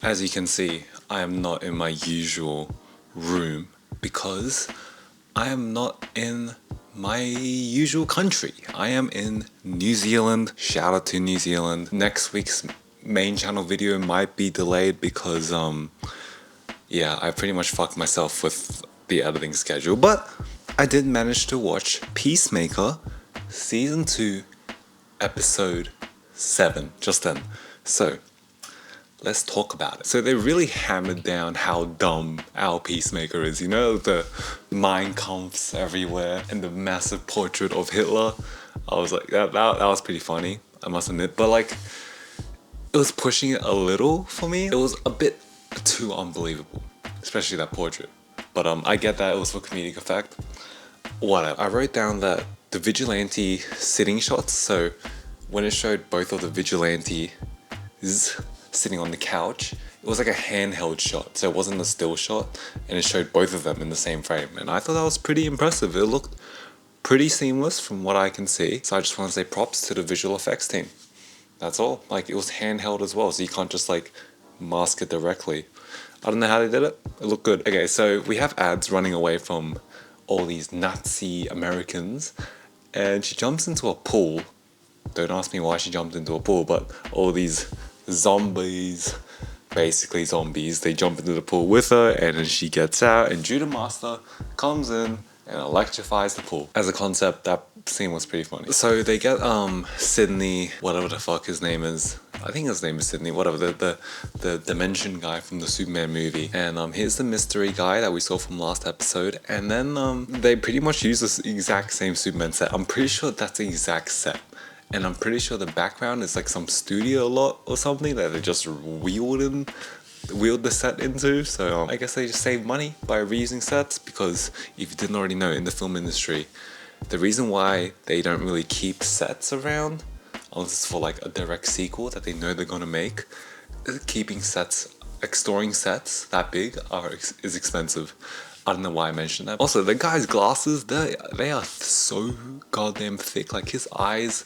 As you can see, I am not in my usual room because I am not in my usual country. I am in New Zealand. Shout out to New Zealand. Next week's main channel video might be delayed because yeah, I pretty much fucked myself with the editing schedule, but I did manage to watch Peacemaker season 2 episode 7 just then. So let's talk about it. So they really hammered down how dumb our Peacemaker is. You know, the Mein Kampfs everywhere and the massive portrait of Hitler. I was like, that was pretty funny, I must admit. But like, it was pushing it a little for me. It was a bit too unbelievable, especially that portrait. But I get that it was for comedic effect. Whatever. I wrote down that the vigilante sitting shots, so when it showed both of the vigilantes sitting on the couch, it was like a handheld shot, so it wasn't a still shot, and it showed both of them in the same frame, and I thought that was pretty impressive. It looked pretty seamless from what I can see, so I just want to say props to the visual effects team. That's all. Like, it was handheld as well, so you can't just like mask it directly. I don't know how they did it. It looked good. Okay, so we have ads running away from all these Nazi Americans, and she jumps into a pool. Don't ask me why she jumped into a pool, but all these zombies, basically zombies, they jump into the pool with her, and then she gets out, and Judah Master comes in and electrifies the pool. As a concept, that scene was pretty funny. So they get Sydney, whatever the fuck his name is. I think his name is Sydney, whatever, the Dimension guy from the Superman movie. And here's the mystery guy that we saw from last episode. And then they pretty much use this exact same Superman set. I'm pretty sure that's the exact set. And I'm pretty sure the background is like some studio lot or something that they just wheeled the set into. So I guess they just save money by reusing sets, because if you didn't already know, in the film industry, the reason why they don't really keep sets around, unless it's for like a direct sequel that they know they're gonna make, keeping sets, like storing sets that big is expensive. I don't know why I mentioned that. Also, the guy's glasses, they are so goddamn thick. Like, his eyes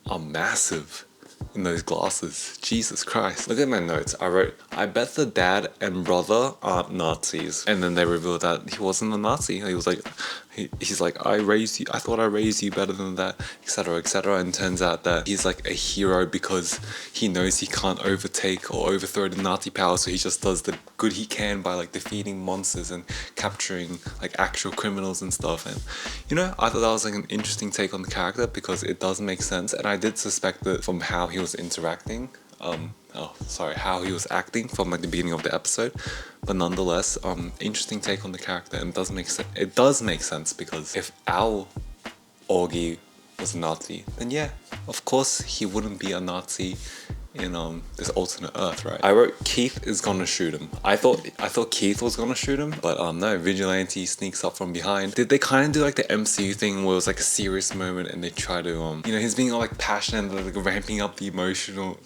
are massive in those glasses. Jesus Christ. Look at my notes. I wrote, I bet the dad and brother aren't Nazis. And then they revealed that he wasn't a Nazi. He was like, he's like, I thought I raised you better than that, etc, etc. And turns out that he's like a hero because he knows he can't overtake or overthrow the Nazi power, so he just does the good he can by like defeating monsters and capturing like actual criminals and stuff. And you know, I thought that was like an interesting take on the character, because it does make sense, and I did suspect it from how he was interacting, how he was acting from like the beginning of the episode. But nonetheless, interesting take on the character, and it does make sense, because if our Augie was a Nazi, then yeah, of course he wouldn't be a Nazi in this alternate Earth, right? I wrote Keith is gonna shoot him. I thought Keith was gonna shoot him, but no, Vigilante sneaks up from behind. Did they kind of do like the MCU thing where it was like a serious moment and they try to you know, he's being all like passionate and like ramping up the emotional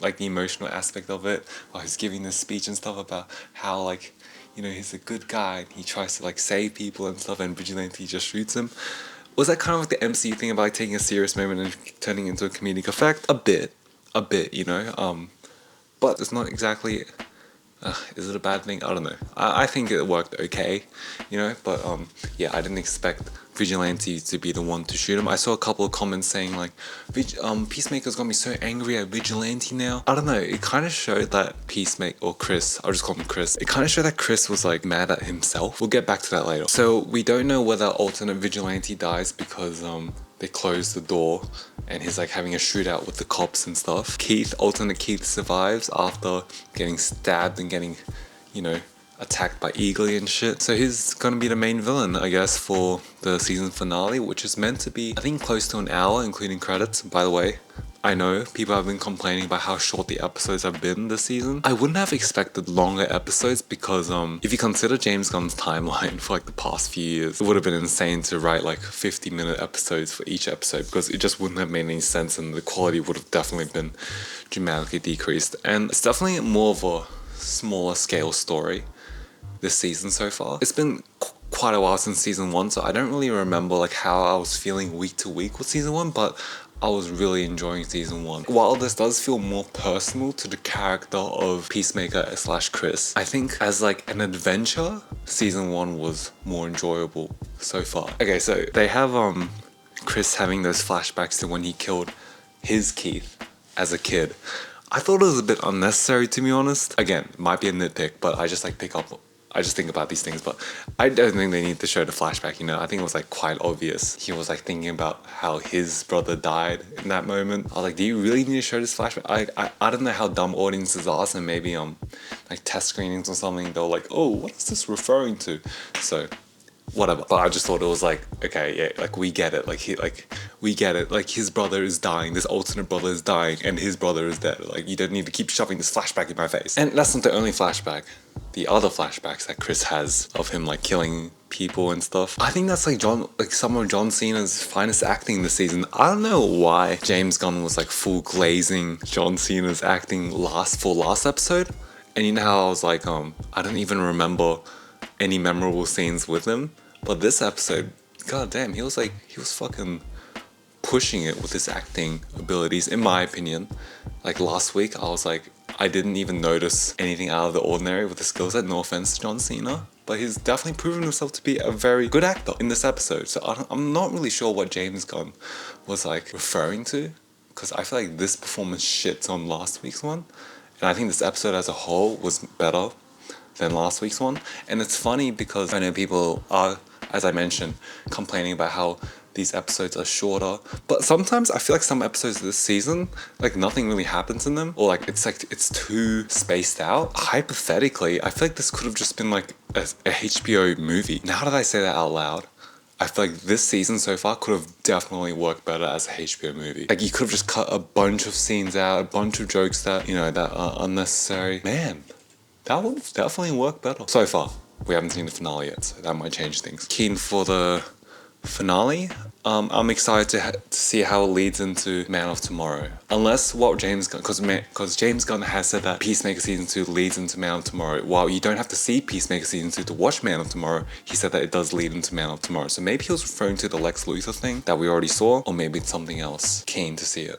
aspect of it while he's giving this speech and stuff about how, like, you know, he's a good guy and he tries to like save people and stuff, and Vigilante just shoots him. Was that kind of like the MCU thing about like taking a serious moment and turning into a comedic effect? A bit, you know, but it's not exactly, is it a bad thing? I don't know. I think it worked okay, you know, but yeah, I didn't expect Vigilante to be the one to shoot him. I saw a couple of comments saying like, Peacemaker's gonna be so angry at Vigilante now. I don't know, it kind of showed that Peacemaker, or Chris, I'll just call him Chris, it kind of showed that Chris was like mad at himself. We'll get back to that later. So we don't know whether alternate Vigilante dies because they closed the door and he's like having a shootout with the cops and stuff. Alternate Keith survives after getting stabbed and getting, you know, attacked by Eagly and shit. So he's gonna be the main villain, I guess, for the season finale, which is meant to be, I think, close to an hour, including credits. By the way, I know people have been complaining about how short the episodes have been this season. I wouldn't have expected longer episodes because if you consider James Gunn's timeline for like the past few years, it would have been insane to write like 50-minute episodes for each episode, because it just wouldn't have made any sense and the quality would have definitely been dramatically decreased. And it's definitely more of a smaller scale story this season so far. It's been quite a while since season 1, so I don't really remember like how I was feeling week to week with season 1, but I was really enjoying season 1. While this does feel more personal to the character of Peacemaker / Chris, I think as like an adventure, season 1 was more enjoyable so far. Okay, so they have Chris having those flashbacks to when he killed his Keith as a kid. I thought it was a bit unnecessary, to be honest. Again, might be a nitpick, but I just like I just think about these things, but I don't think they need to show the flashback, you know? I think it was like quite obvious. He was like thinking about how his brother died in that moment. I was like, do you really need to show this flashback? I don't know how dumb audiences are, so maybe like test screenings or something, they're like, oh, what is this referring to? So whatever. But I just thought it was like, okay, yeah, like we get it. We get it. Like his brother is dying, this alternate brother is dying, and his brother is dead. Like you don't need to keep shoving this flashback in my face. And that's not the only flashback. The other flashbacks that Chris has of him like killing people and stuff. I think that's like some of John Cena's finest acting this season. I don't know why James Gunn was like full glazing John Cena's acting last episode. And you know how I was like, I don't even remember any memorable scenes with him. But this episode, god damn, he was fucking pushing it with his acting abilities, in my opinion. Like last week, I was like, I didn't even notice anything out of the ordinary with the skill set. No offense to John Cena, but he's definitely proven himself to be a very good actor in this episode. So I'm not really sure what James Gunn was like referring to, because I feel like this performance shits on last week's one, and I think this episode as a whole was better than last week's one. And it's funny because I know people are, as I mentioned, complaining about how these episodes are shorter, but sometimes I feel like some episodes this season, like nothing really happens in them, or like it's too spaced out. Hypothetically, I feel like this could have just been like a HBO movie. Now that I say that out loud, I feel like this season so far could have definitely worked better as a HBO movie. Like you could have just cut a bunch of scenes out, a bunch of jokes that, you know, that are unnecessary. Man, that would definitely work better. So far, we haven't seen the finale yet, so that might change things. Keen for the finale. I'm excited to see how it leads into Man of Tomorrow. Unless what James Gunn, because James Gunn has said that Peacemaker Season 2 leads into Man of Tomorrow. While you don't have to see Peacemaker Season 2 to watch Man of Tomorrow, he said that it does lead into Man of Tomorrow. So maybe he was referring to the Lex Luthor thing that we already saw, or maybe it's something else. Keen to see it.